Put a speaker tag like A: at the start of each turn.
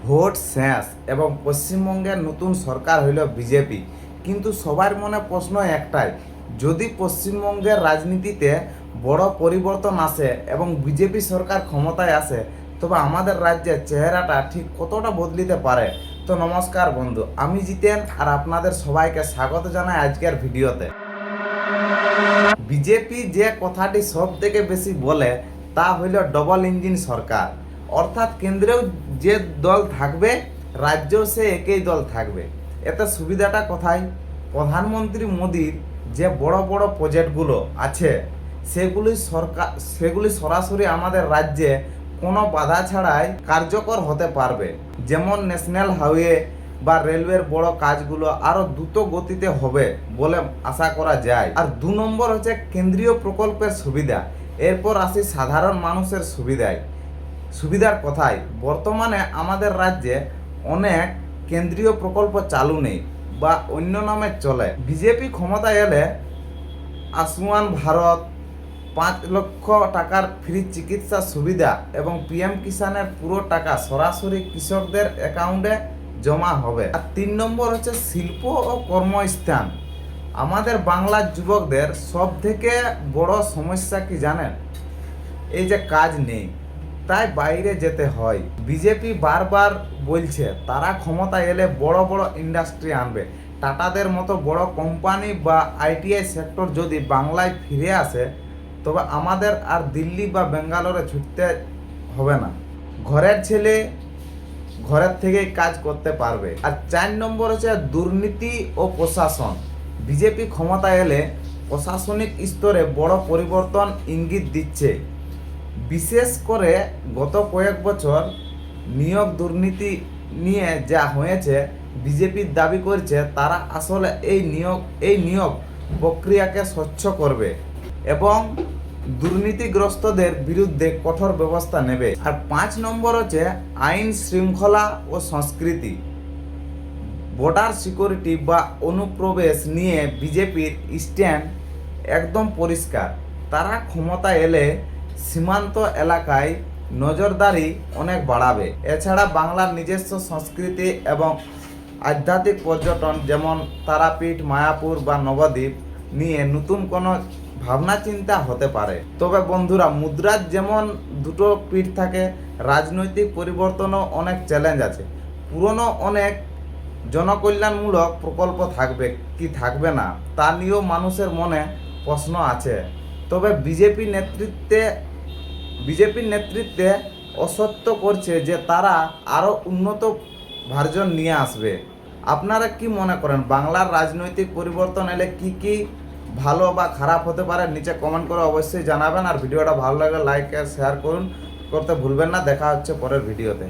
A: Vote শেষ এবং পশ্চিমবঙ্গের নতুন সরকার হইল বিজেপি, কিন্তু সবার মনে প্রশ্ন একটাই, যদি পশ্চিমবঙ্গের রাজনীতিতে বড় পরিবর্তন আসে এবং বিজেপি সরকার ক্ষমতায় আসে, তবে আমাদের রাজ্যের চেহারাটা ঠিক কতটা বদলিতে পারে। তো নমস্কার বন্ধু, আমি জিতেন আর আপনাদের সবাইকে স্বাগত জানাই আজকের ভিডিওতে। বিজেপি যে কথাটি সব থেকে বেশি বলে তা হইল ডবল ইঞ্জিন সরকার, অর্থাৎ কেন্দ্রেও যে দল থাকবে রাজ্যেও সে একই দল থাকবে। এতে সুবিধাটা কোথায়? প্রধানমন্ত্রী মোদির যে বড় বড় প্রজেক্টগুলো আছে সেগুলি সরাসরি আমাদের রাজ্যে কোনো বাধা ছাড়াই কার্যকর হতে পারবে। যেমন ন্যাশনাল হাইওয়ে বা রেলওয়ের বড় কাজগুলো আরো দ্রুত গতিতে হবে বলে আশা করা যায়। আর 2 নম্বর হচ্ছে কেন্দ্রীয় প্রকল্পের সুবিধা। এরপর আসি সাধারণ মানুষের সুবিধার কথায়। বর্তমানে আমাদের রাজ্যে অনেক কেন্দ্রীয় প্রকল্প চালু নেই বা অন্য নামে চলে। বিজেপি ক্ষমতায় এলে আয়ুষ্মান ভারত, 5 লক্ষ টাকার ফ্রি চিকিৎসা সুবিধা এবং পিএম কিষানের পুরো টাকা সরাসরি কৃষকদের অ্যাকাউন্টে জমা হবে। আর 3 নম্বর হচ্ছে শিল্প ও কর্মস্থান। আমাদের বাংলার যুবকদের সব থেকে বড় সমস্যা কি জানেন? এই যে কাজ নেই, তাই বাইরে যেতে হয়। বিজেপি বারবার বলছে তারা ক্ষমতায় এলে বড় বড় ইন্ডাস্ট্রি আনবে। টাটাদের মতো বড় কোম্পানি বা আইটিআই সেক্টর যদি বাংলায় ফিরে আসে, তবে আমাদের আর দিল্লি বা বেঙ্গালোরে ছুটতে হবে না। ঘরের ছেলে ঘরের থেকেই কাজ করতে পারবে। আর 4 নম্বর হচ্ছে দুর্নীতি ও প্রশাসন। বিজেপি ক্ষমতায় এলে প্রশাসনিক স্তরে বড় পরিবর্তন ইঙ্গিত দিচ্ছে। বিশেষ করে গত কয়েক বছর নিয়োগ দুর্নীতি নিয়ে যা হয়েছে, বিজেপির দাবি করছে তারা আসলে এই নিয়োগ প্রক্রিয়াকে স্বচ্ছ করবে এবং দুর্নীতিগ্রস্তদের বিরুদ্ধে কঠোর ব্যবস্থা নেবে। আর 5 নম্বর হচ্ছে আইন শৃঙ্খলা ও সংস্কৃতি। বর্ডার সিকিউরিটি বা অনুপ্রবেশ নিয়ে বিজেপির স্ট্যান্ড একদম পরিষ্কার। তারা ক্ষমতা এলে সীমান্ত এলাকায় নজরদারি অনেক বাড়াবে। এছাড়া বাংলার নিজস্ব সংস্কৃতি এবং আধ্যাত্মিক পর্যটন যেমন তারাপীঠ, মায়াপুর বা নবদ্বীপ নিয়ে নতুন কোনো ভাবনা চিন্তা হতে পারে। তবে বন্ধুরা, মুদ্রার যেমন দুটো পিঠ থাকে, রাজনৈতিক পরিবর্তনও অনেক চ্যালেঞ্জ আছে। পুরনো অনেক জনকল্যাণমূলক প্রকল্প থাকবে কি থাকবে না তা নিয়েও মানুষের মনে প্রশ্ন আছে। তবে বিজেপির নেতৃত্বে অসত্য করছে যে তারা আরও উন্নত ভার্জন নিয়ে আসবে। আপনারা কি মনে করেন, বাংলার রাজনৈতিক পরিবর্তন এলে কি কি ভালো বা খারাপ হতে পারে? নিচে কমেন্ট করে অবশ্যই জানাবেন। আর ভিডিওটা ভালো লাগলে লাইক আর শেয়ার করতে ভুলবেন না। দেখা হচ্ছে পরের ভিডিওতে।